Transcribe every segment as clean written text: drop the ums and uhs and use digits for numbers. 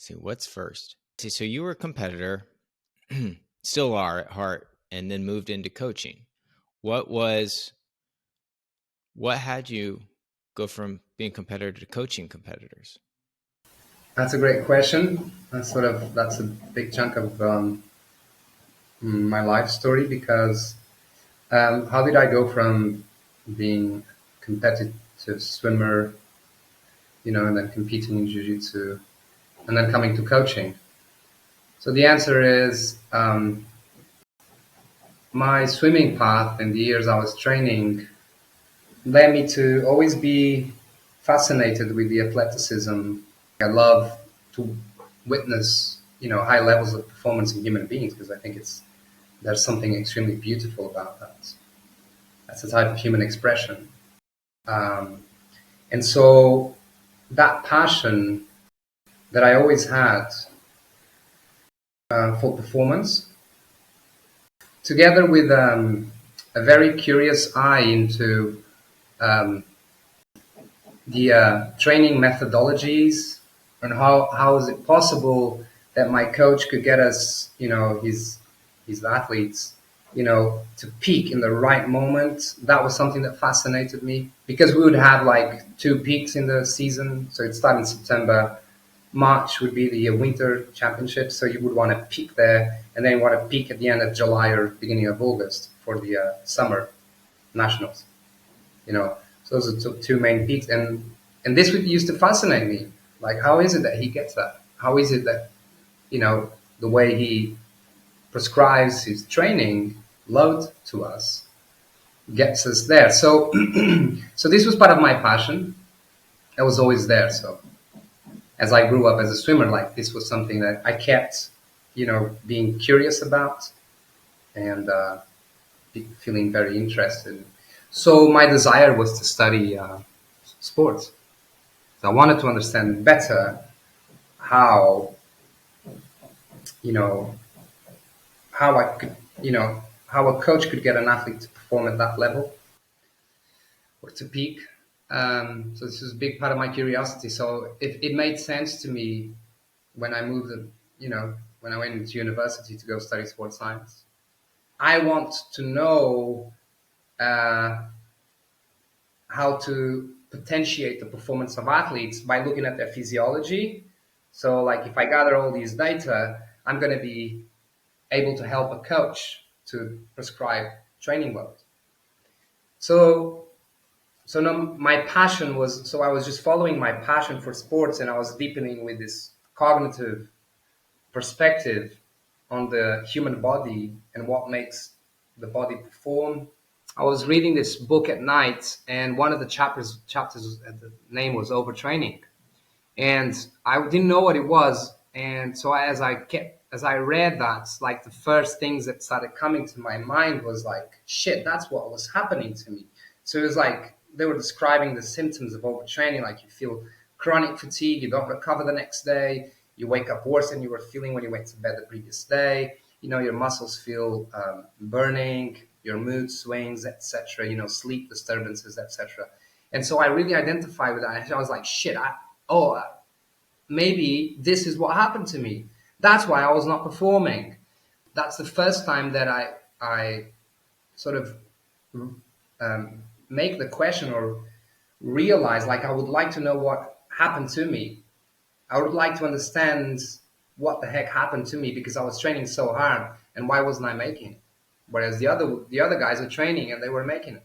see, what's first? See, so you were a competitor, still are at heart, and then moved into coaching. What had you go from being a competitor to coaching competitors? That's a great question. That's a big chunk of my life story because how did I go from being competitive swimmer, and then competing in jiu-jitsu, and then coming to coaching? So the answer is my swimming path in the years I was training led me to always be fascinated with the athleticism. I love to witness, high levels of performance in human beings because I think there's something extremely beautiful about that. That's a type of human expression. Um, and so that passion that I always had for performance, together with a very curious eye into um, the training methodologies and how is it possible that my coach could get us, his athletes, to peak in the right moment. That was something that fascinated me because we would have like two peaks in the season. So it started in September. March would be the winter championship. So you would want to peak there and then you want to peak at the end of July or beginning of August for the summer nationals, you know. So those are two main peaks, and this used to fascinate me. Like, how is it that he gets that? How is it that the way he prescribes his training load to us gets us there? So, so this was part of my passion. It was always there. So as I grew up as a swimmer, like this was something that I kept, being curious about and feeling very interested. So my desire was to study sports. So I wanted to understand better how, you know, how I could, how a coach could get an athlete to perform at that level or to peak. So this was a big part of my curiosity. So it made sense to me when I moved, when I went into university to go study sports science. I want to know uh, how to potentiate the performance of athletes by looking at their physiology. So, like, if I gather all these data, I'm going to be able to help a coach to prescribe training load. So, so now my passion was, so I was just following my passion for sports and I was deepening with this cognitive perspective on the human body and what makes the body perform. I was reading this book at night, and one of the chapters, the name was overtraining, and I didn't know what it was. And so as I read that, like the first things that started coming to my mind was like, shit, that's what was happening to me. So it was like they were describing the symptoms of overtraining, like you feel chronic fatigue, you don't recover the next day, you wake up worse than you were feeling when you went to bed the previous day. Your muscles feel burning, your mood swings, etc. Sleep disturbances, etc. And so I really identified with that. I was like, shit, maybe this is what happened to me. That's why I was not performing. That's the first time that I sort of make the question or realize, like, I would like to know what happened to me. I would like to understand what the heck happened to me because I was training so hard and why wasn't I making it? Whereas the other guys are training and they were making it.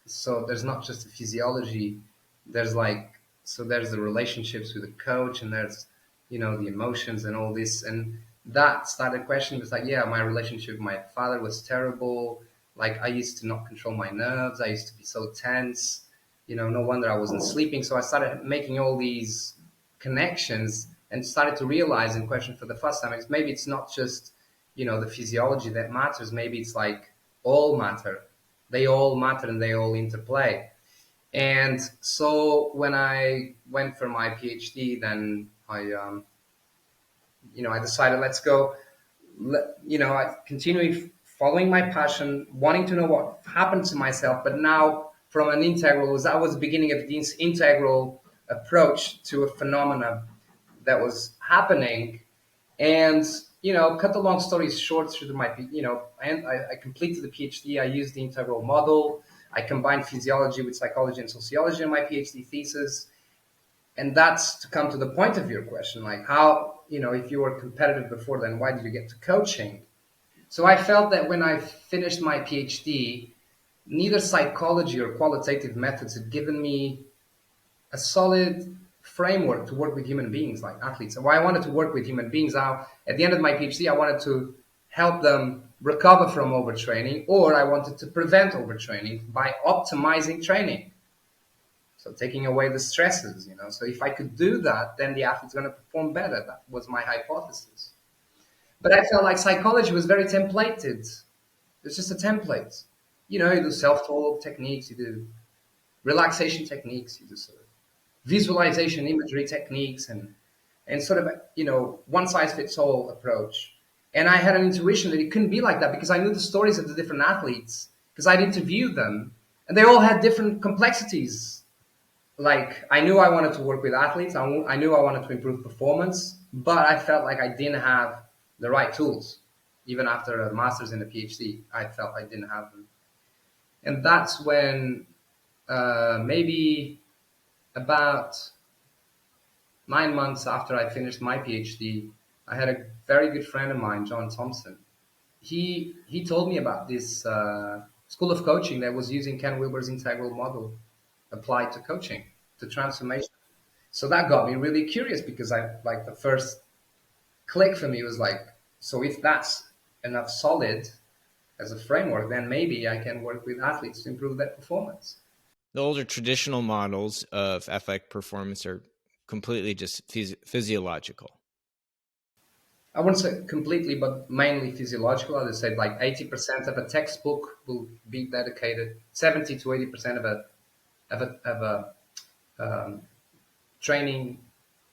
So there's not just the physiology, there's there's the relationships with the coach and there's, the emotions and all this. And that started questioning. It's like, yeah, my relationship with my father was terrible. Like, I used to not control my nerves. I used to be so tense, no wonder I wasn't sleeping. So I started making all these connections and started to realize and question for the first time, maybe it's not just, the physiology that matters. Maybe it's like all matter. They all matter and they all interplay. And so when I went for my PhD, then I decided, let's go. I continued following my passion, wanting to know what happened to myself, but now from that was the beginning of this integral approach to a phenomena that was happening. And, cut the long story short, through my, and I completed the PhD. I used the integral model. I combined physiology with psychology and sociology in my PhD thesis. And that's to come to the point of your question, like how, if you were competitive before, then why did you get to coaching? So I felt that when I finished my PhD, neither psychology or qualitative methods had given me a solid framework to work with human beings like athletes. And why I wanted to work with human beings now, at the end of my PhD, I wanted to help them recover from overtraining, or I wanted to prevent overtraining by optimizing training. So taking away the stresses, So if I could do that, then the athlete's going to perform better. That was my hypothesis. But I felt like psychology was very templated. It's just a template. You do self-talk techniques, you do relaxation techniques, you do sort of visualization imagery techniques, and sort of, one size fits all approach. And I had an intuition that it couldn't be like that because I knew the stories of the different athletes, because I'd interviewed them, and they all had different complexities. Like, I knew I wanted to work with athletes, I knew I wanted to improve performance, but I felt like I didn't have the right tools. Even after a master's and a PhD, I felt I didn't have them. And that's when, maybe about 9 months after I finished my PhD, I had a very good friend of mine, John Thompson. He told me about this school of coaching that was using Ken Wilber's integral model applied to coaching, to transformation. So that got me really curious, because I, like, the first click for me was like, so if that's enough solid as a framework, then maybe I can work with athletes to improve their performance. The older traditional models of athletic performance are completely just physiological. I wouldn't say completely, but mainly physiological. As I said, like 80% of a textbook will be dedicated, 70 to 80% of a training,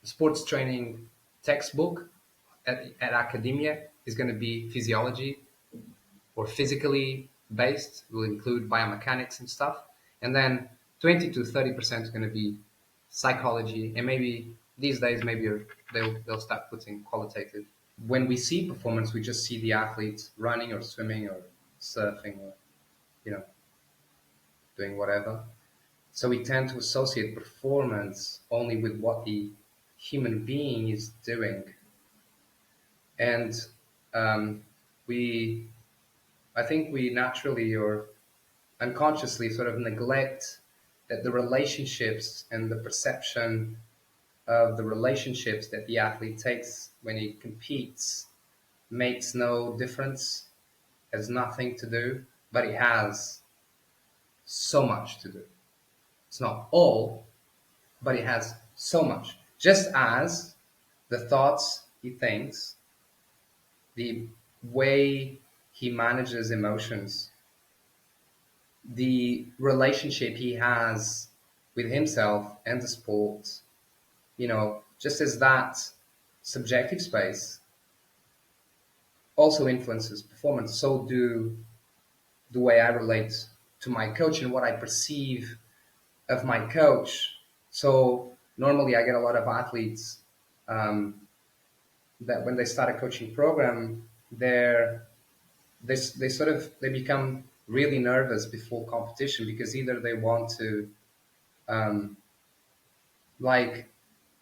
sports training textbook at academia is going to be physiology or physically based. Will include biomechanics and stuff, and then 20 to 30% is going to be psychology, and maybe these days maybe they'll start putting qualitative. When we see performance, we just see the athletes running or swimming or surfing or, you know, doing whatever. So we tend to associate performance only with what the human being is doing. And um, we, I think we naturally or unconsciously sort of neglect that the relationships and the perception of the relationships that the athlete takes when he competes makes no difference, has nothing to do, but it has so much to do. It's not all, but it has so much. Just as the thoughts he thinks, the way he manages emotions, the relationship he has with himself and the sport, just as that subjective space also influences performance, so do the way I relate to my coach and what I perceive of my coach. So normally I get a lot of athletes um, that when they start a coaching program, they become really nervous before competition, because either they want to um, like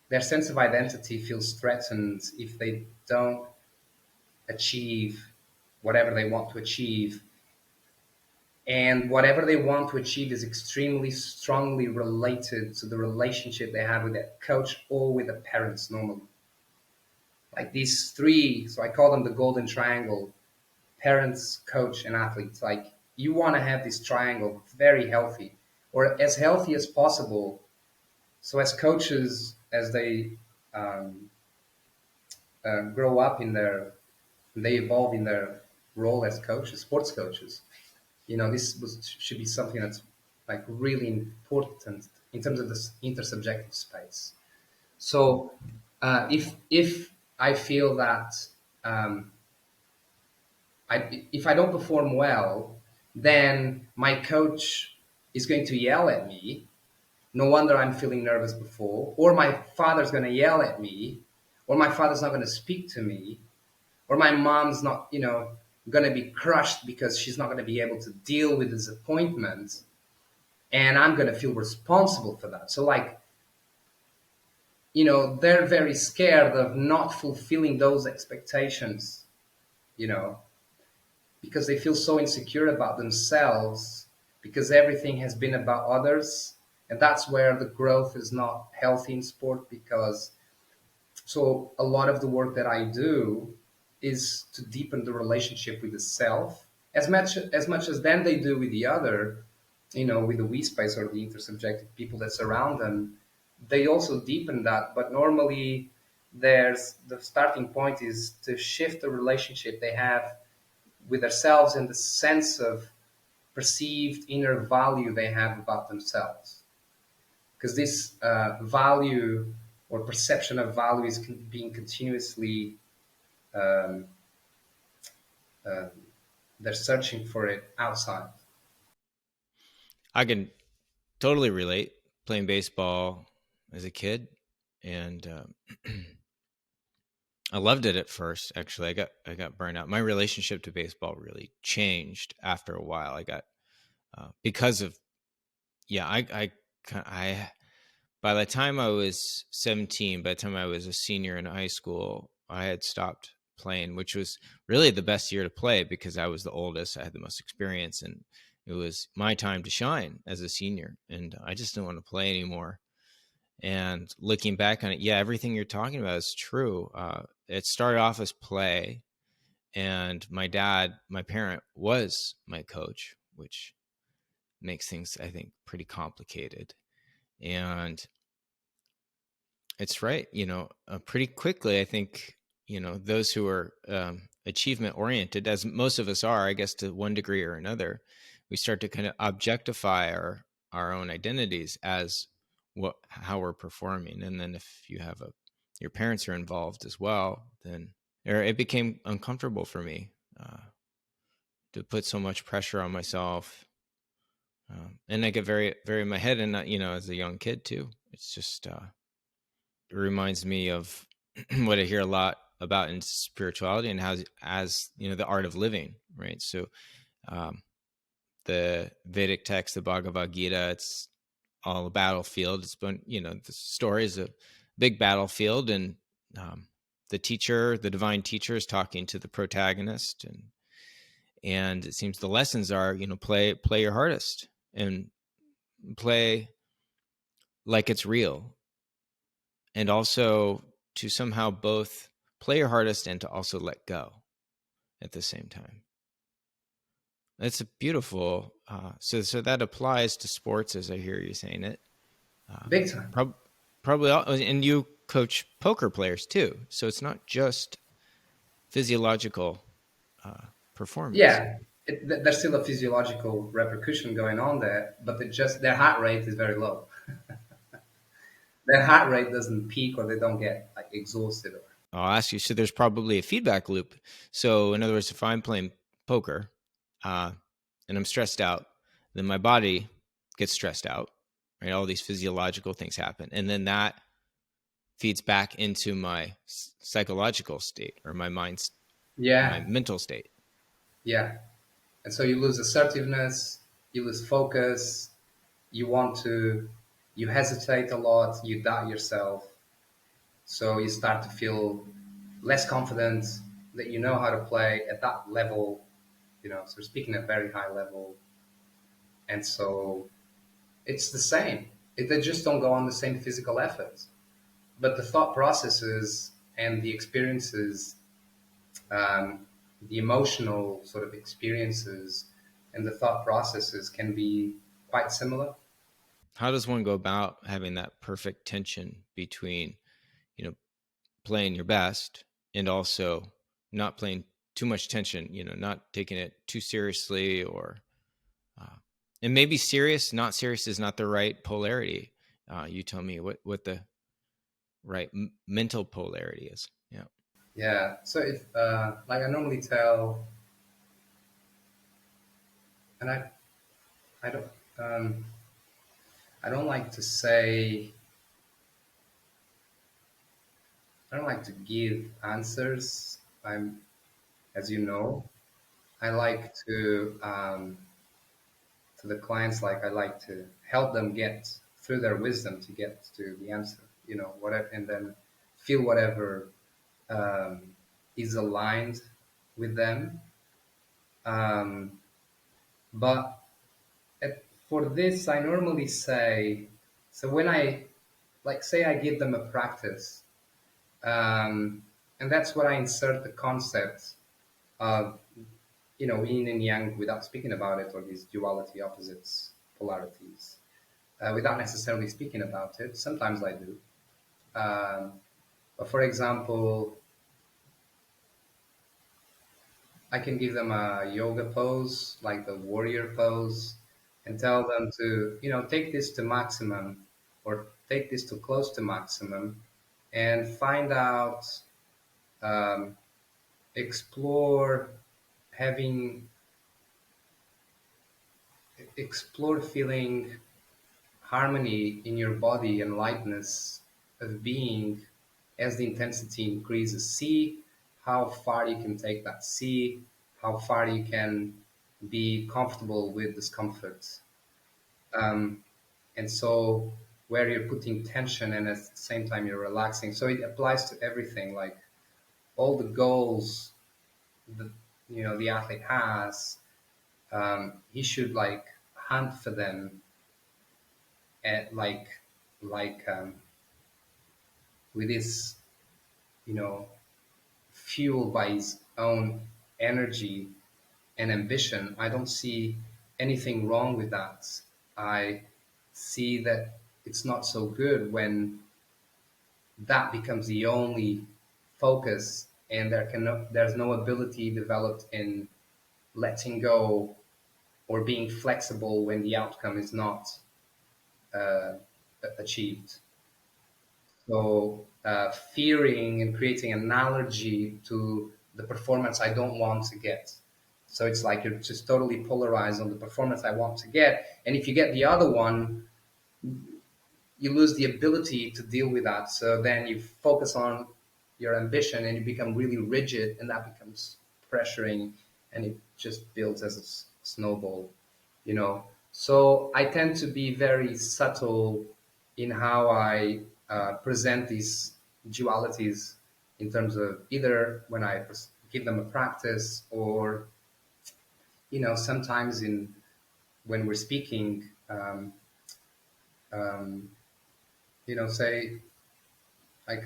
their sense of identity feels threatened if they don't achieve whatever they want to achieve, and whatever they want to achieve is extremely strongly related to the relationship they have with their coach or with the parents normally. Like these three, so I call them the golden triangle: parents, coach, and athletes. Like, you want to have this triangle very healthy, or as healthy as possible. So as coaches, as they um, grow up they evolve in their role as coaches, sports coaches. Should be something that's like really important in terms of this intersubjective space. So if I feel that um, if I don't perform well, then my coach is going to yell at me. No wonder I'm feeling nervous before. Or my father's going to yell at me. or my father's not going to speak to me, or my mom's not, going to be crushed because she's not going to be able to deal with disappointment, and I'm going to feel responsible for that. So, like, they're very scared of not fulfilling those expectations, you know, because they feel so insecure about themselves, because everything has been about others. And that's where the growth is not healthy in sport, because so a lot of the work that I do is to deepen the relationship with the self as much as then they do with the other, with the we space or the intersubjective people that surround them. They also deepen that, but normally there's the starting point is to shift the relationship they have with themselves and the sense of perceived inner value they have about themselves, because this value or perception of value is being continuously um, uh, they're searching for it outside. I can totally relate playing baseball as a kid, and I loved it at first. Actually, I got burned out. My relationship to baseball really changed after a while. I got because of yeah. I by the time I was 17, by the time I was a senior in high school, I had stopped playing, which was really the best year to play because I was the oldest. I had the most experience, and it was my time to shine as a senior. And I just didn't want to play anymore. And looking back on it, yeah, everything you're talking about is true. It started off as play, and my parent was my coach, which makes things, I think, pretty complicated. And it's right, pretty quickly, I think, those who are achievement oriented, as most of us are, I guess, to one degree or another, we start to kind of objectify our own identities as how we're performing. And then if you have your parents are involved as well, then it became uncomfortable for me to put so much pressure on myself. And I get very, very in my head, and as a young kid too, it's just it reminds me of what I hear a lot about in spirituality, and how, as the art of living, right? So um, the Vedic text, the Bhagavad Gita, it's all a battlefield. It's been, the story is a big battlefield, and the divine teacher is talking to the protagonist, and it seems the lessons are, play your hardest, and play like it's real, and also to somehow both play your hardest and to also let go at the same time. It's a beautiful. So that applies to sports, as I hear you saying it. Big time. Probably, and you coach poker players too, so it's not just physiological performance. Yeah, there's still a physiological repercussion going on there, but their heart rate is very low. Their heart rate doesn't peak, or they don't get like exhausted. Or I'll ask you. So there's probably a feedback loop. So in other words, if I'm playing poker, uh, and I'm stressed out, then my body gets stressed out. Right, all these physiological things happen, and then that feeds back into my psychological state, or my yeah, mental state. yeah, and so you lose assertiveness, you lose focus, you want to, you hesitate a lot, you doubt yourself, so you start to feel less confident that you know how to play at that level. So we're speaking at a very high level, and so it's the same. They just don't go on the same physical effort, but the thought processes and the experiences, um, the emotional sort of experiences and the thought processes can be quite similar. How does one go about having that perfect tension between, you know, playing your best and also not playing too much tension, not taking it too seriously, or uh, and maybe not serious is not the right polarity. You tell me what the right mental polarity is. Yeah. Yeah. So if like I normally tell, and I don't um, I don't like to say I don't like to give answers. I'm, as you know, I like to the clients, like I like to help them get through their wisdom to get to the answer, whatever, and then feel whatever is aligned with them. Um, but for this, I normally say, so when I, like, say I give them a practice, um, and that's where I insert the concept of, yin and yang without speaking about it, or these duality, opposites, polarities, without necessarily speaking about it. Sometimes I do. Um, but for example, I can give them a yoga pose, like the warrior pose, and tell them to, take this to maximum or take this to close to maximum and find out, um, explore having, explore feeling harmony in your body and lightness of being as the intensity increases. See how far you can take that. See how far you can be comfortable with discomfort. Um, and so, where you're putting tension and at the same time you're relaxing. So it applies to everything, like all the goals that the athlete has. He should like hunt for them at with this, you know, fueled by his own energy and ambition. I don't see anything wrong with that. I see that it's not so good when that becomes the only focus and there's no ability developed in letting go or being flexible when the outcome is not uh, achieved. So fearing and creating an allergy to the performance I don't want to get. So it's like you're just totally polarized on the performance I want to get. And if you get the other one, you lose the ability to deal with that. So then you focus on your ambition and you become really rigid, and that becomes pressuring, and it just builds as a snowball, you know. So I tend to be very subtle in how I present these dualities in terms of either when I give them a practice or, sometimes in when we're speaking, um, say like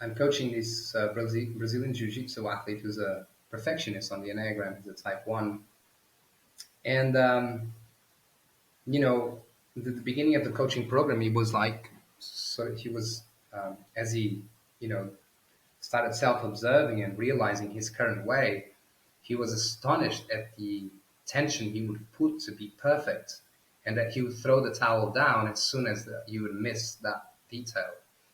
I'm coaching this Brazilian Jiu-Jitsu athlete who's a perfectionist on the Enneagram. He's a Type 1. And, the beginning of the coaching program, he was like, so he was, as he, you know, started self-observing and realizing his current way, he was astonished at the tension he would put to be perfect, and that he would throw the towel down as soon as you would miss that detail.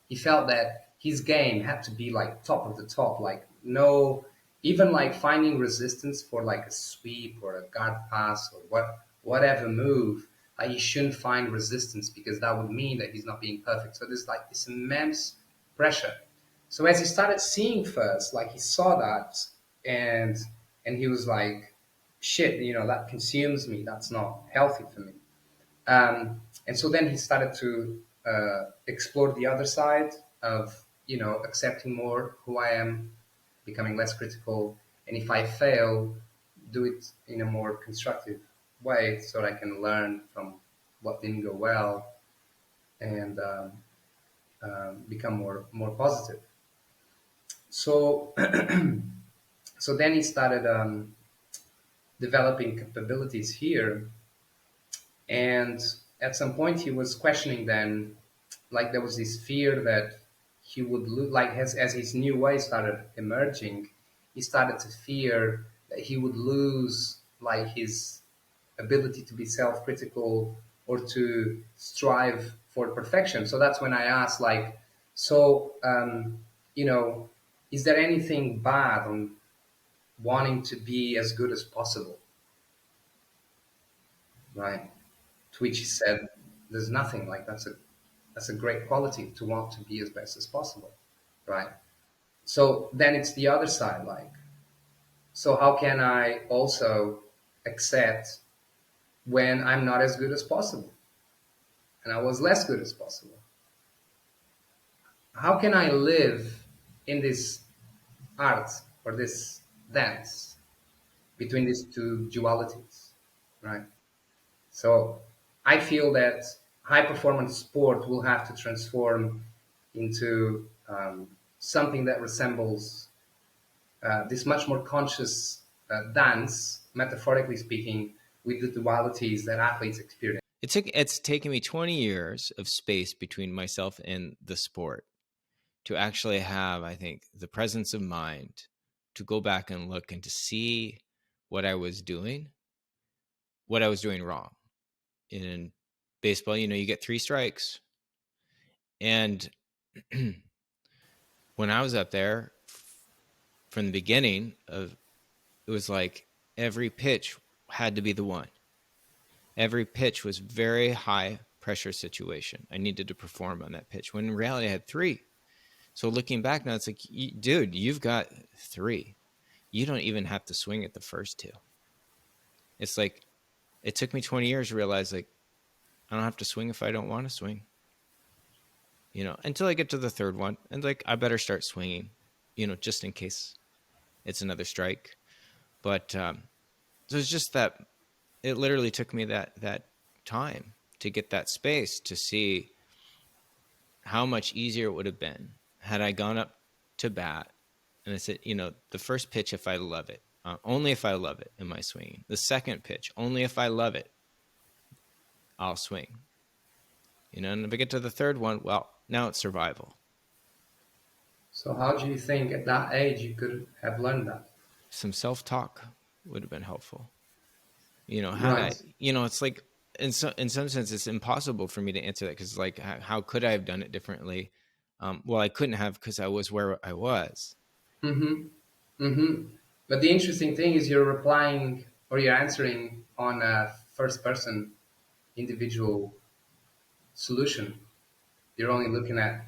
He felt that his game had to be like top of the top, like no, even like finding resistance for like a sweep or a guard pass or whatever move. Like he shouldn't find resistance because that would mean that he's not being perfect. So there's like this immense pressure. So as he started seeing first, like he saw that, and he was like, "Shit, that consumes me. That's not healthy for me." And so then he started to explore the other side of accepting more who I am, becoming less critical, and if I fail, do it in a more constructive way so that I can learn from what didn't go well and become more positive. So so then he started developing capabilities here, and at some point he was questioning then, like there was this fear that he would lose, like as his new way started emerging, he started to fear that he would lose like his ability to be self-critical or to strive for perfection. So that's when I asked, like, so you know is there anything bad on wanting to be as good as possible, right? To which he said, "There's nothing like that's a great quality to want to be as best as possible, right?" So then it's the other side, like, so how can I also accept when I'm not as good as possible and I was less good as possible? How can I live in this art or this dance between these two dualities, right? So I feel that high performance sport will have to transform into something that resembles this much more conscious dance, metaphorically speaking, with the dualities that athletes experience. It's taken me 20 years of space between myself and the sport to actually have, I think, the presence of mind to go back and look and to see what I was doing, what I was doing wrong. In baseball, you get 3 strikes. And when I was up there from the beginning of it was like every pitch had to be the one. Every pitch was very high pressure situation. I needed to perform on that pitch when in reality I had 3. So looking back now, it's like, dude, you've got 3. You don't even have to swing at the first 2. It's like, it took me 20 years to realize, like, I don't have to swing if I don't want to swing, until I get to the third one. And like, I better start swinging, just in case it's another strike. But so it's just that it literally took me that time to get that space to see how much easier it would have been had I gone up to bat and I said, the first pitch, if I love it, only if I love it, am I swinging. The second pitch, only if I love it, I'll swing. And if I get to the third one, well, now it's survival. So how do you think at that age you could have learned that? Some self-talk would have been helpful. Had I, Right. it's like in some sense, it's impossible for me to answer that because like, how could I have done it differently? Well, I couldn't have because I was where I was. Mm-hmm. Mm-hmm. But the interesting thing is you're replying or you're answering on a first person individual solution. You're only looking at,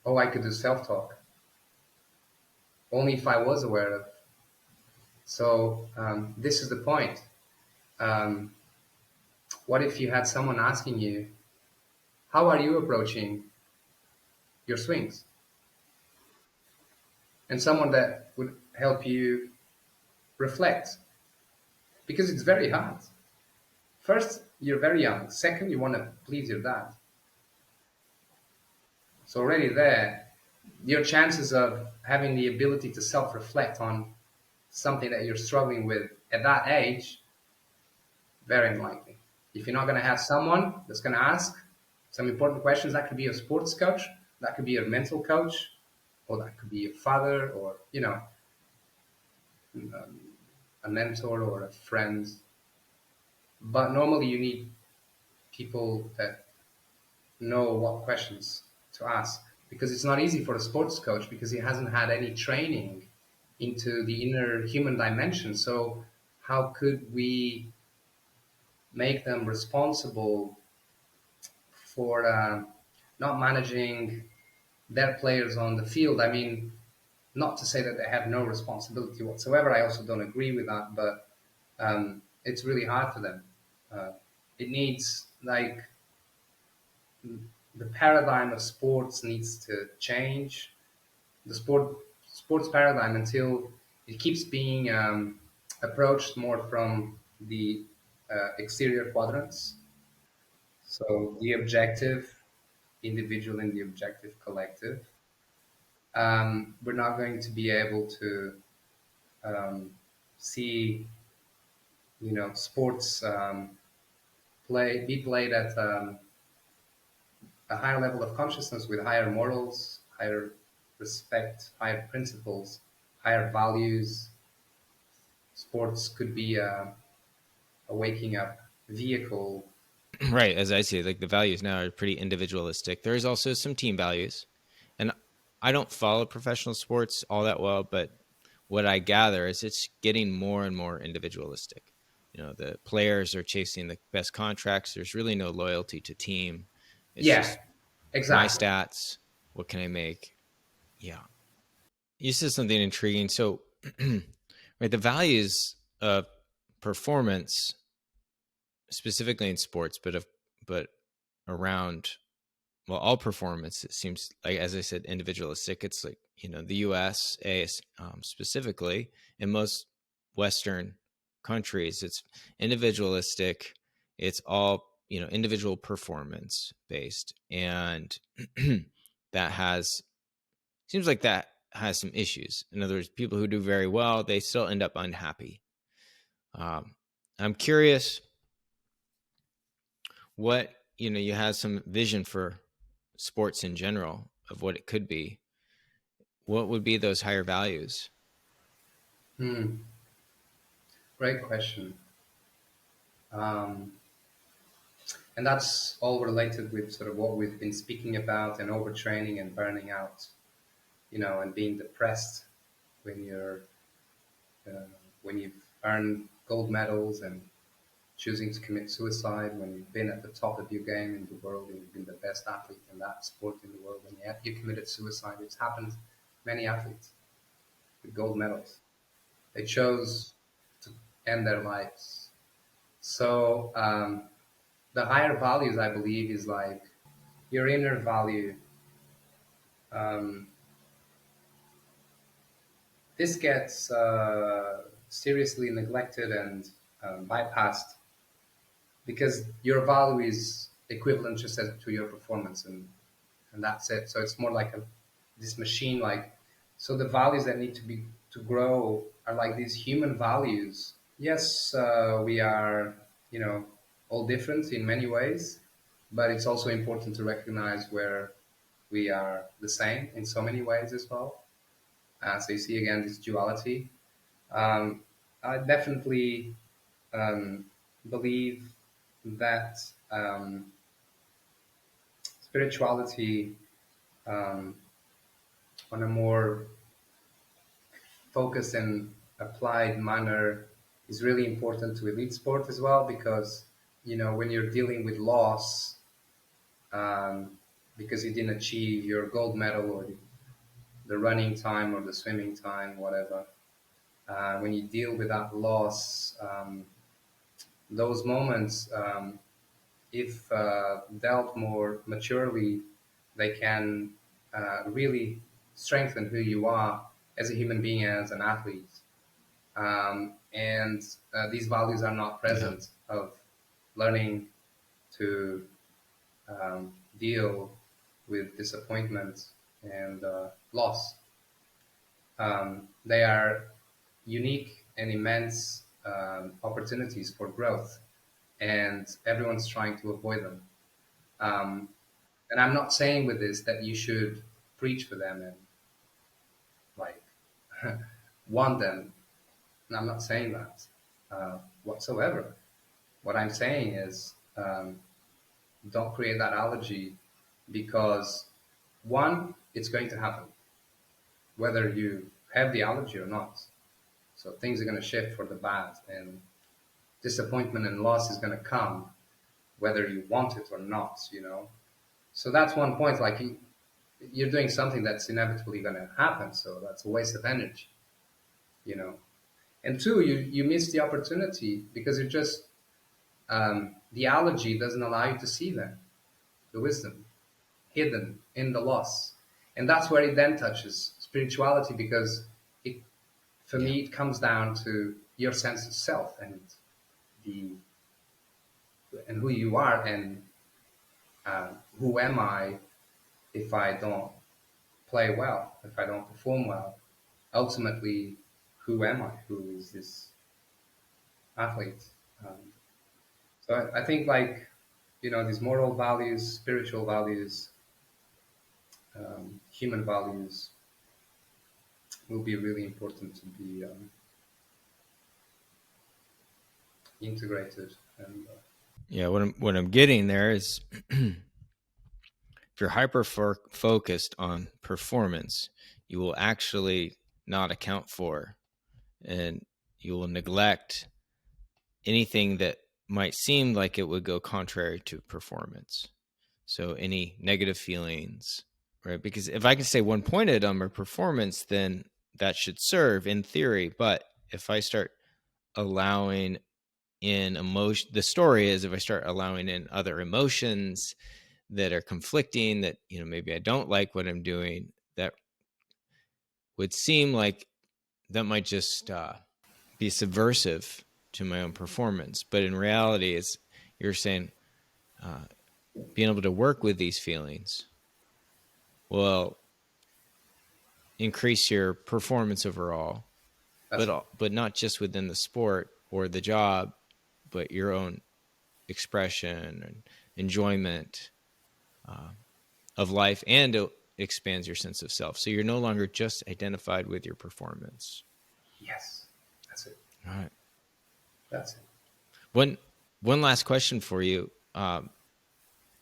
oh, I could do self talk. Only if I was aware of. So this is the point. Um, what if you had someone asking you, how are you approaching your swings? And someone that would help you reflect because it's very hard. First, you're very young. Second, you want to please your dad. So already there, your chances of having the ability to self-reflect on something that you're struggling with at that age, very unlikely. If you're not going to have someone that's going to ask some important questions, that could be a sports coach, that could be a mental coach, or that could be a father, or a mentor or a friend. But normally, you need people that know what questions to ask because it's not easy for a sports coach because he hasn't had any training into the inner human dimension. So how could we make them responsible for not managing their players on the field? I mean, not to say that they have no responsibility whatsoever. I also don't agree with that, but it's really hard for them. Uh, it needs like the paradigm of sports needs to change. The sports paradigm until it keeps being approached more from the exterior quadrants. So the objective individual and the objective collective. We're not going to be able to um, see, sports be played at a higher level of consciousness with higher morals, higher respect, higher principles, higher values. Sports could be a waking up vehicle. Right, as I see it, like the values now are pretty individualistic. There is also some team values, and I don't follow professional sports all that well, but what I gather is it's getting more and more individualistic. The players are chasing the best contracts. There's really no loyalty to team. It's Yeah, just my exactly. stats. What can I make? Yeah. you said something intriguing. So, right, the values of performance, specifically in sports, but around, well, all performance, it seems like, as I said, individualistic. It's like, the USA specifically, in most Western countries, it's individualistic. It's all, individual performance based. And that seems like that has some issues. In other words, people who do very well, they still end up unhappy. I'm curious what, you have some vision for sports in general of what it could be. What would be those higher values? Hmm, great question. Um, and that's all related with sort of what we've been speaking about and overtraining and burning out, and being depressed when uh, when you've earned gold medals and choosing to commit suicide when you've been at the top of your game in the world and you've been the best athlete in that sport in the world, and yet you committed suicide. It's happened to many athletes with gold medals. They chose to end their lives. So the higher values, I believe, is like your inner value. Um, this gets seriously neglected and bypassed because your value is equivalent just as to your performance, and that's it. So it's more like this machine, like, so the values that need to grow are like these human values. Yes, we are, you know, all different in many ways, but it's also important to recognize where we are the same in so many ways as well. So you see again this duality. Um, I definitely um, believe that spirituality um, on a more focused and applied manner is really important to elite sport as well, because when you're dealing with loss, um, because you didn't achieve your gold medal or the running time or the swimming time, whatever, when you deal with that loss, those moments, if dealt more maturely, they can really strengthen who you are as a human being, as an athlete. And these values are not Yeah. present of learning to deal with disappointment and loss. They are unique and immense opportunities for growth, and everyone's trying to avoid them. Um, and I'm not saying with this that you should preach for them and like want them. And I'm not saying that whatsoever. What I'm saying is don't create that allergy, because one, it's going to happen whether you have the allergy or not. So things are going to shift for the bad, and disappointment and loss is going to come whether you want it or not. So that's one point. Like you're doing something that's inevitably going to happen, so that's a waste of energy. You know. And two, you miss the opportunity because you're just the allergy doesn't allow you to see them, the wisdom hidden in the loss. And that's where it then touches spirituality, because it, for Yeah. me, it comes down to your sense of self the and who you are, and who am I if I don't play well, if I don't perform well. Ultimately, who am I? Who is this athlete? Um, so I think like these moral values, spiritual values, human values will be really important to be integrated. And Yeah. What I'm getting there is, if you're hyper focused on performance, you will actually not account for, and you will neglect anything that might seem like it would go contrary to performance. So any negative feelings, right? Because if I can stay one pointed on my performance, then that should serve in theory. But if I start allowing in emotion, the story is if I start allowing in other emotions that are conflicting, that, maybe I don't like what I'm doing, that would seem like that might just be subversive to my own performance. But in reality, it's, you're saying, being able to work with these feelings will increase your performance overall, That's but not just within the sport or the job, but your own expression and enjoyment of life, and it expands your sense of self. So you're no longer just identified with your performance. yes, that's it. All right. That's it. One last question for you.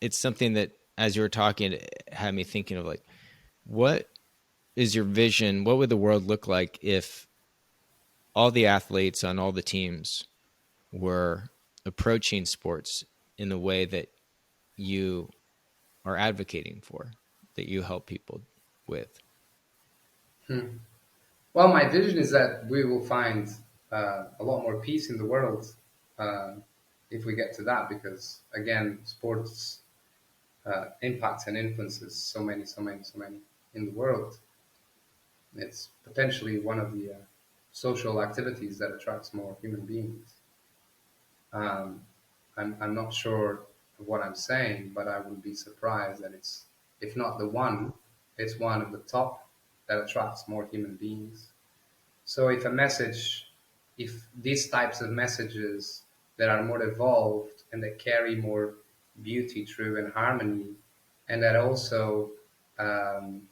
It's something that, as you were talking, it had me thinking of, like, what is your vision? What would the world look like if all the athletes on all the teams were approaching sports in the way that you are advocating for, that you help people with? Well, my vision is that we will find a lot more peace in the world uh, if we get to that, because again, sports impacts and influences so many, so many, so many in the world. It's potentially one of the social activities that attracts more human beings. Um, I'm not sure of what I'm saying, but I would be surprised that it's, if not the one, it's one of the top that attracts more human beings. So if these types of messages that are more evolved and that carry more beauty, truth, and harmony, and that also um,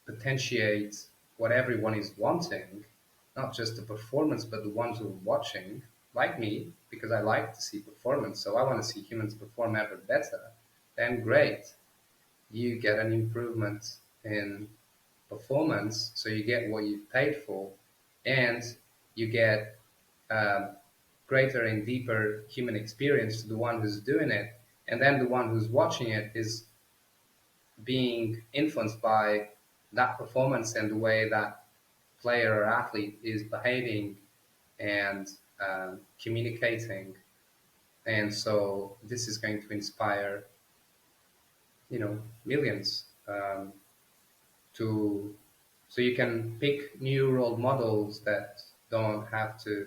potentiate what everyone is wanting, not just the performance, but the ones who are watching, like me, because I like to see performance. So I want to see humans perform ever better. Then great, you get an improvement in performance, so you get what you've paid for, and you get um, greater and deeper human experience to the one who's doing it, and then the one who's watching it is being influenced by that performance and the way that player or athlete is behaving and communicating. And so this is going to inspire, millions to. So you can pick new role models that don't have to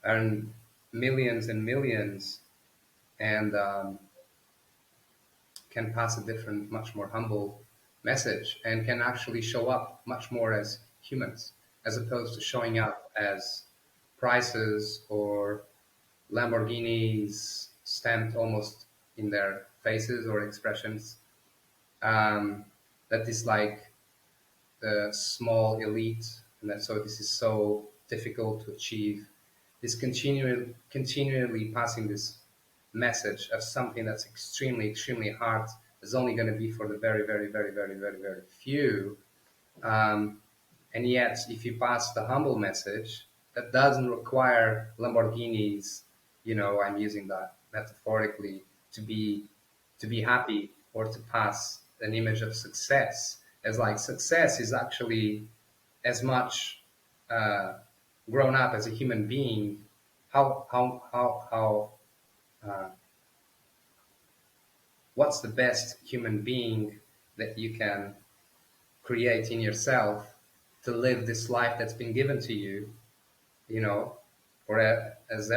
earn millions and millions, and can pass a different, much more humble message, and can actually show up much more as humans, as opposed to showing up as prices or Lamborghinis stamped almost in their faces or expressions. Um, that is like the small elite, and that so this is so difficult to achieve. This continually passing this message of something that's extremely, extremely hard is only going to be for the very, very, very, very, very, very few. Um, and yet, if you pass the humble message, that doesn't require Lamborghinis. I'm using that metaphorically to be happy or to pass an image of success. As like success is actually as much uh, grown up as a human being. How uh, what's the best human being that you can create in yourself to live this life that's been given to you, you know, for as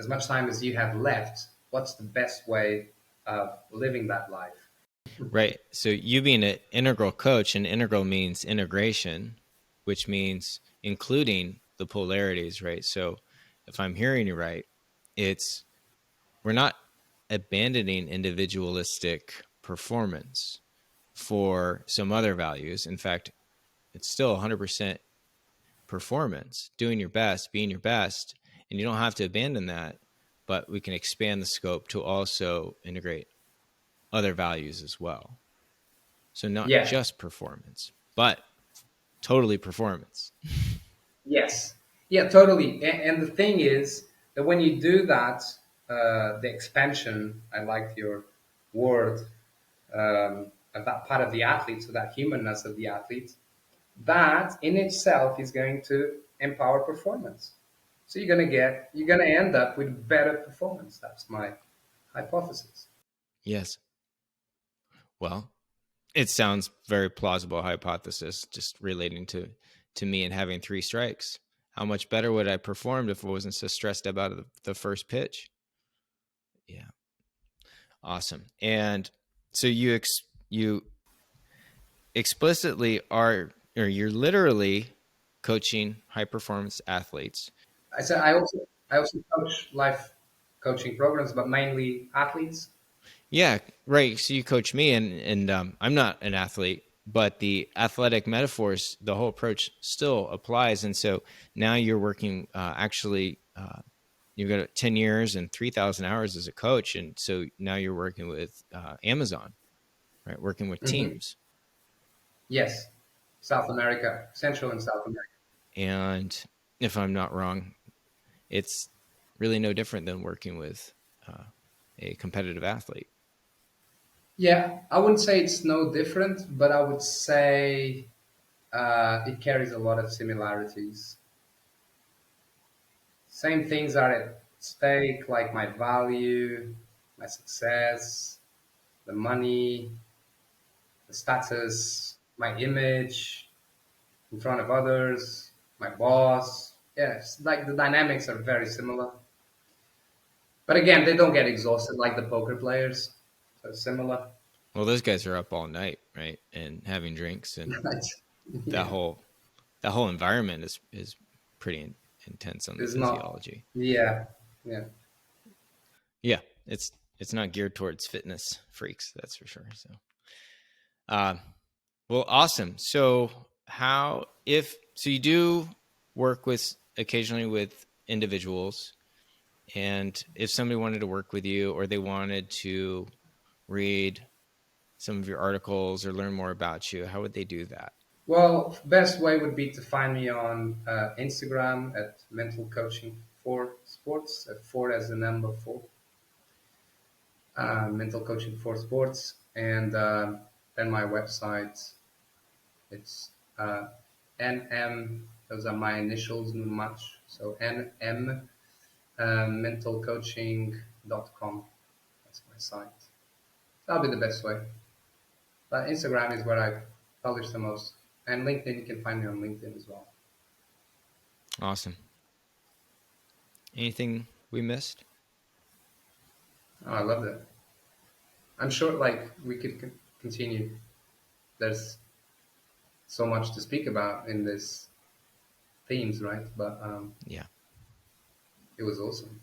much time as you have left? What's the best way of living that life? Right. So you being an integral coach, and integral means integration, which means including the polarities, right? So if I'm hearing you right, it's, we're not abandoning individualistic performance for some other values. In fact, it's still 100% performance, doing your best, being your best, and you don't have to abandon that, but we can expand the scope to also integrate other values as well. So not Yeah. just performance, but totally performance. Yes. Yeah, totally. And the thing is that when you do that, the expansion, I like your word, that part of the athlete, so that humanness of the athlete, that in itself is going to empower performance. So you're gonna end up with better performance. That's my hypothesis. Yes. Well, it sounds very plausible hypothesis, just relating to me and having three strikes. How much better would I performed if I wasn't so stressed about the first pitch? Yeah, awesome. And so you explicitly are, or you're literally coaching high performance athletes. I also coach life coaching programs, but mainly athletes. Yeah, right. So you coach me, and I'm not an athlete, but the athletic metaphors, the whole approach still applies. And so now you're working actually. You've got 10 years and 3,000 hours as a coach. And so now you're working with Amazon, right? Working with Hmm. teams. Yes, South America, Central and South America. And if I'm not wrong, it's really no different than working with uh, a competitive athlete. Yeah, I wouldn't say it's no different, but I would say it carries a lot of similarities. Same things are at stake, like my value, my success, the money, the status, my image in front of others, my boss. Yes, like the dynamics are very similar. But again, they don't get exhausted like the poker players. So it's similar. Well, those guys are up all night, right? And having drinks, and Right. that Yeah. whole that whole environment is pretty intense on the It's not. physiology. Yeah. Yeah. Yeah, it's not geared towards fitness freaks, that's for sure. So, uh, well, awesome. So, how if so you do work with occasionally with individuals, and if somebody wanted to work with you or they wanted to read some of your articles or learn more about you, how would they do that? Well, best way would be to find me on Instagram at mental coaching for sports, at four as the number four, mental coaching for sports, and then my website. It's NM. Those are my initials, much. So NM mentalcoaching.com. That's my site. That'll be the best way. But Instagram is where I publish the most, and LinkedIn. You can find me on LinkedIn as well. Awesome. Anything we missed? Oh, I love that. I'm sure, like we could continue. There's so much to speak about in this themes, right? But Yeah. it was awesome.